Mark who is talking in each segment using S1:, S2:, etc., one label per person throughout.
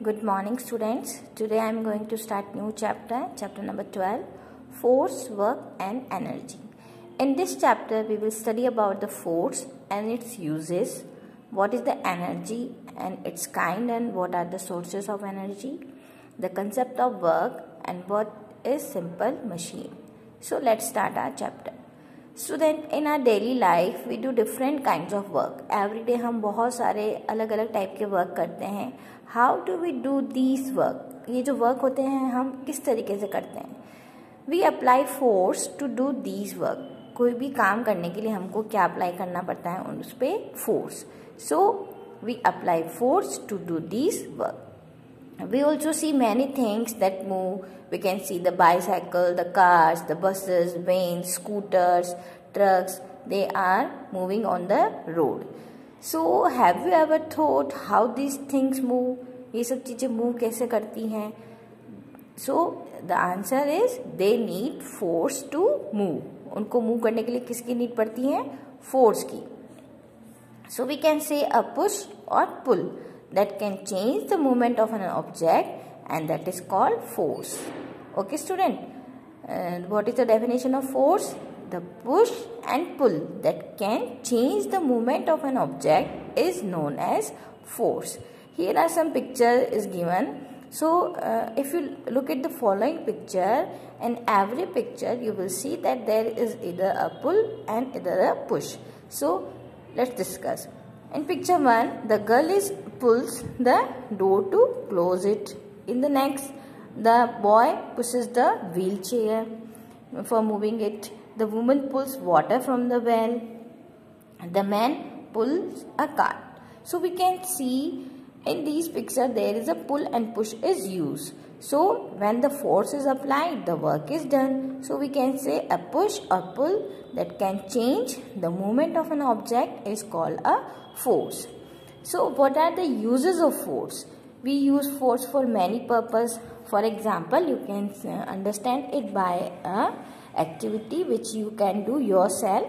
S1: Good morning students. Today I am going to start new chapter number 12, force, work and energy. In this chapter we will study about the force and its uses, what is the energy and its kind and what are the sources of energy, the concept of work and what is simple machine. So let's start our chapter. Student, in our daily life we do different kinds of work. Every day हम बहुत सारे अलग अलग type के work करते हैं. How do we do these work? ये जो वर्क होते हैं हम किस तरीके से करते हैं? We apply force to do these work. कोई भी काम करने के लिए हमको क्या अप्लाई करना पड़ता है उस पे force. So we apply force to do these work. We also see many things that move. We can see the bicycle, the cars, the buses, vans, scooters, trucks. They are moving on the road. So have you ever thought how these things move? ये सब चीजें move कैसे करती हैं? So the answer is they need force to move. उनको move करने के लिए किसकी need पड़ती है? Force की. So we can say a push or pull that can change the movement of an object, and that is called force. Okay student, what is the definition of force? The push and pull that can change the movement of an object is known as force. Here are some picture is given. So if you look at the following picture, in every picture you will see that there is either a pull and either a push. So let's discuss. In picture 1, the girl pulls the door to close it. In the next, the boy pushes the wheelchair for moving it. The woman pulls water from the well. The man pulls a cart. So we can see in these pictures there is a pull and push is used. So when the force is applied, the work is done. So we can say a push or pull that can change the movement of an object is called a force. So what are the uses of force? We use force for many purposes. For example, you can understand it by a activity which you can do yourself.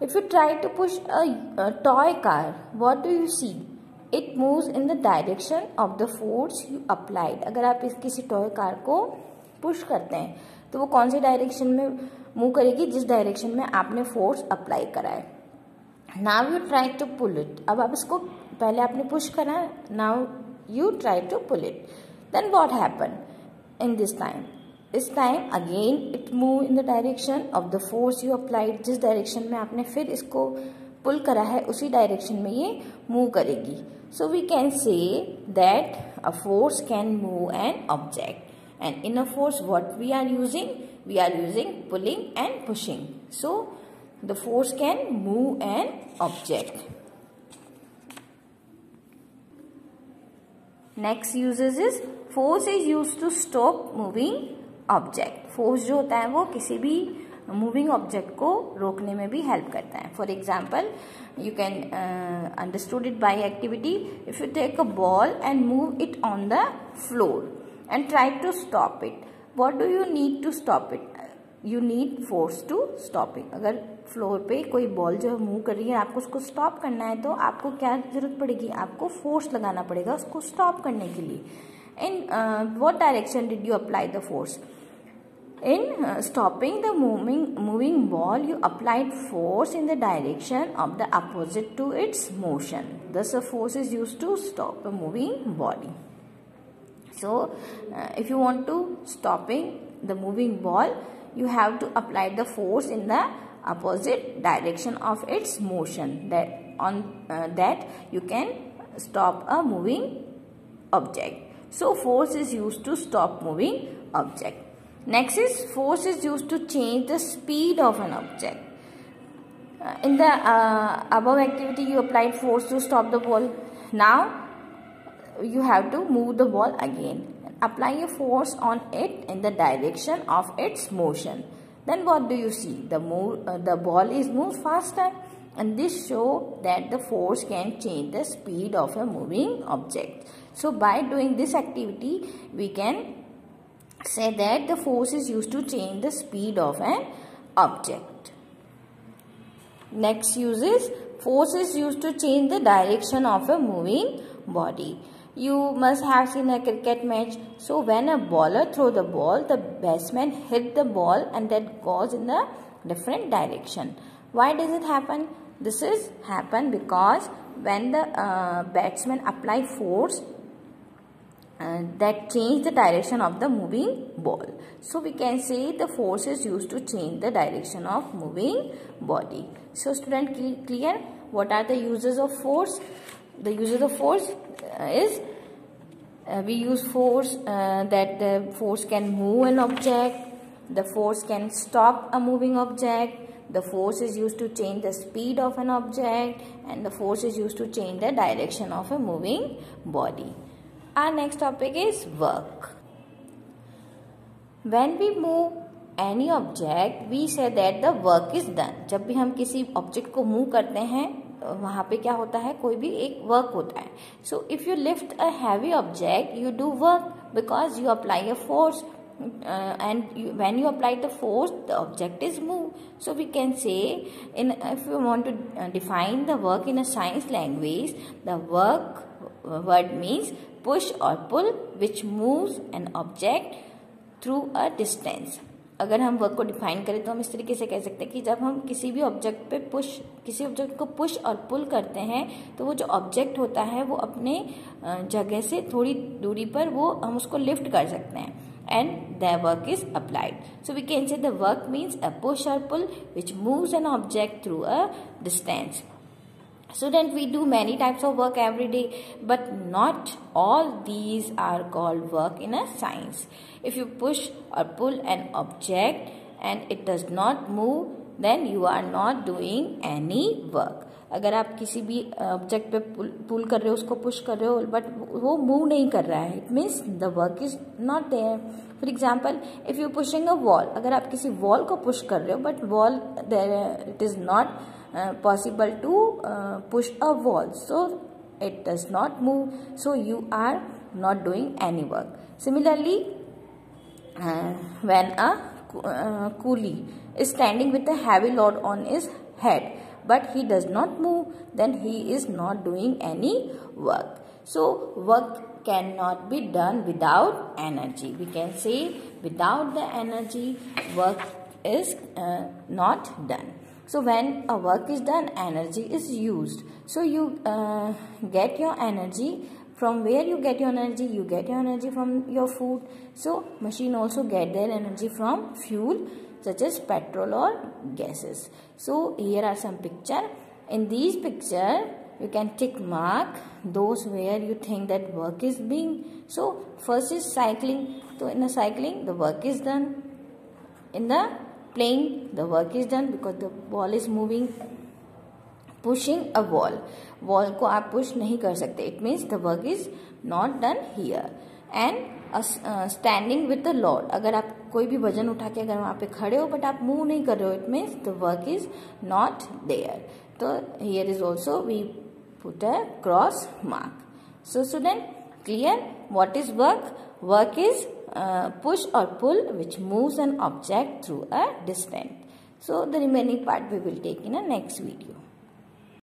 S1: If you try to push a toy car, what do you see? It moves in the direction of the force you applied. अगर आप किसी toy car को push करते हैं तो वो कौन सी direction में मूव करेगी? जिस डायरेक्शन में आपने फोर्स अप्लाई करा है. Now you try to pull it. अब आप इसको पहले आपने पुश करा, now you try to pull it. Then what happen in this time? इस time again it move in the direction of the force you applied. जिस direction में आपने फिर इसको पुल करा है उसी डायरेक्शन में ये मूव करेगी. So we can say that a force can move an object, and in a force what we are using? We are using pulling and pushing. So the force can move an object. Next uses is force is used to stop moving object. Force जो होता है वो किसी भी moving object को रोकने में भी help करता है. For example, you can understood it by activity. If you take a ball and move it on the floor and try to stop it, what do you need to stop it? You need force to stop it. अगर floor पे कोई ball जो move कर रही है आपको उसको stop करना है तो आपको क्या जरूरत पड़ेगी? आपको फोर्स लगाना पड़ेगा उसको स्टॉप करने के लिए. In what direction did you apply the force? In stopping the moving ball, you applied force in the direction of the opposite to its motion. Thus, a force is used to stop a moving body. So, if you want to stopping the moving ball, you have to apply the force in the opposite direction of its motion. That you can stop a moving object. So, force is used to stop moving object. Next is force is used to change the speed of an object. In the above activity, you applied force to stop the ball. Now you have to move the ball again. Apply a force on it in the direction of its motion. Then what do you see? The ball is moved faster, and this show that the force can change the speed of a moving object. So by doing this activity, we can say that the force is used to change the speed of an object. Next use is force is used to change the direction of a moving body. You must have seen a cricket match. So when a bowler throw the ball, the batsman hit the ball and that goes in a different direction. Why does it happen? This is happen because when the batsman apply force, that change the direction of the moving ball. So we can say the force is used to change the direction of moving body. So student, clear what are the uses of force? The uses of force is we use force that the force can move an object, the force can stop a moving object, the force is used to change the speed of an object, and the force is used to change the direction of a moving body. Our next topic is work. When we move any object, we say that the work is done. जब भी हम किसी object को move करते हैं, वहाँ पे क्या होता है, कोई भी एक work होता है. So if you lift a heavy object, you do work because you apply a force. When you apply the force, the object is moved. So we can say, if you want to define the work in a science language, the work word means push or pull which moves an object through a distance. अगर हम work को define करें तो हम इस तरीके से कह सकते हैं कि जब हम किसी भी ऑब्जेक्ट पे किसी ऑब्जेक्ट को पुश और पुल करते हैं तो वो जो ऑब्जेक्ट होता है वो अपने जगह से थोड़ी दूरी पर वो हम उसको लिफ्ट कर सकते हैं. And the work is applied. So we can say the work means a push or pull which moves an object through a distance. Student, we do many types of work every day, but not all these are called work in a science. If you push or pull an object and it does not move, then you are not doing any work. अगर आप किसी भी object पे पुल कर रहे हो, उसको push कर रहे हो, बट वो मूव नहीं कर रहा है, it means the work is not there. For example, if you pushing a wall, अगर आप किसी वॉल को पुश कर रहे हो but wall it is not possible to push a wall, so it does not move, so you are not doing any work. Similarly, when a coolie is standing with a heavy load on his head but he does not move, then he is not doing any work. So work cannot be done without energy. We can say without the energy work is not done. So when a work is done, energy is used. So you get your energy. From where you get your energy? You get your energy from your food. So machine also get their energy from fuel such as petrol or gases. So here are some picture. In these picture you can tick mark those where you think that work is being. So first is cycling. So in the cycling the work is done. In the playing the work is done because the ball is moving. Pushing a wall को आप push नहीं कर सकते, it means the work is not done here. And standing with the load, अगर आप कोई भी वजन उठा के अगर वहाँ पे खड़े हो बट आप मूव नहीं कर रहे हो, it means the work is not there. तो here is also we put a cross mark. So student, clear what is work? Work is push or pull which moves an object through a distance. So the remaining part we will take in a next video.